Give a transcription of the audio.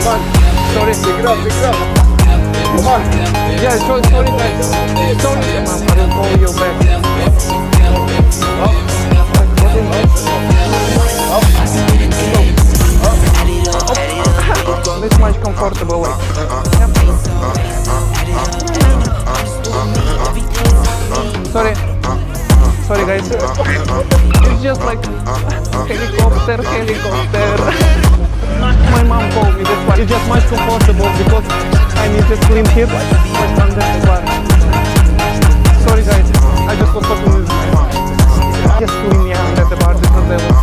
Come on. Sorry. Pick it up, pick it up. Come on. Yeah, sorry guys. Sorry. I will call you back. This much comfortable way. Sorry. Sorry guys. It's just like helicopter. My mom called me, that's why. It's just much comfortable because I need to clean here. Under the bar. Sorry guys, I just was talking with my mom. Just clean me under the bar because there was